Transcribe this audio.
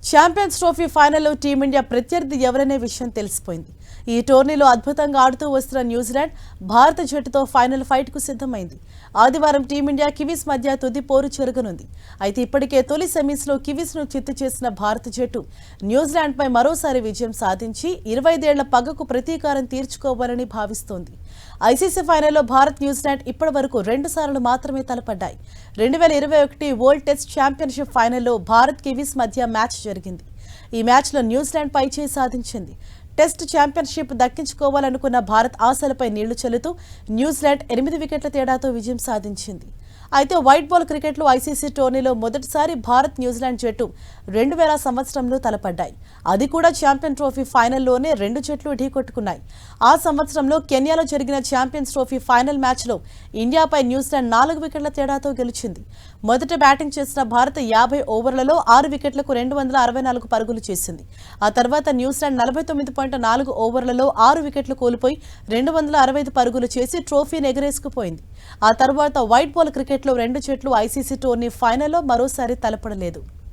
Champions trophy ఫైనల్లో team India ప్రత్యర్థి ఎవరనే విషయం తెలిసిపోయింది. ఈ టోర్నీలో అద్భుతంగా ఆడుతూ వస్తున్న న్యూజిలాండ్ భారత జట్టుతో ఫైనల్ ఫైట్కు సిద్ధమైంది. ఆదివారం టీమిండియా కివీస్ మధ్య తుది పోరు జరగనుంది. అయితే ఇప్పటికే తొలి సెమీస్లో కివీస్ను చిత్తు చేసిన భారత జట్టు న్యూజిలాండ్పై మరోసారి విజయం సాధించి 25 ఏళ్ల పగకు ప్రతీకారం తీర్చుకోవాలని భావిస్తోంది. ఐసీసీ ఫైనల్లో భారత్ న్యూజిలాండ్ ఇప్పటి వరకు 2 సార్లు మాత్రమే తలపడ్డాయి. 2021 వరల్డ్ టెస్ట్ ఛాంపియన్షిప్ ఫైనల్లో భారత్ కివీస్ మధ్య మ్యాచ్ జరిగింది. ఈ మ్యాచ్లో న్యూజిలాండ్ పైచేయి సాధించింది. టెస్ట్ ఛాంపియన్షిప్ దక్కించుకోవాలనుకున్న భారత్ ఆశలపై నీళ్లు చల్లుతూ న్యూజిలాండ్ 8 వికెట్ల తేడాతో విజయం సాధించింది. అయితే వైట్ బాల్ క్రికెట్లో ఐసీసీ టోర్నీలో మొదటిసారి భారత్ న్యూజిలాండ్ జట్టు 2000 సంవత్సరంలో తలపడ్డాయి. అది కూడా ఛాంపియన్ ట్రోఫీ ఫైనల్లోనే 2 జట్లు ఢీకొట్టుకున్నాయి. ఆ సంవత్సరంలో కెన్యాలో జరిగిన ఛాంపియన్స్ ట్రోఫీ ఫైనల్ మ్యాచ్లో ఇండియాపై న్యూజిలాండ్ 4 వికెట్ల తేడాతో గెలిచింది. మొదట బ్యాటింగ్ చేసిన భారత్ 50 ఓవర్లలో 6 వికెట్లకు 264 పరుగులు చేసింది. ఆ తర్వాత న్యూజిలాండ్ 49.4 ఓవర్లలో 6 వికెట్లు కోల్పోయి 265 పరుగులు చేసి ట్రోఫీని ఎగరేసుకుపోయింది. ఆ తర్వాత వైట్ బాల్ క్రికెట్లో 2 జట్లు ఐసీసీ టోర్నీ ఫైనల్లో మరోసారి తలపడలేదు.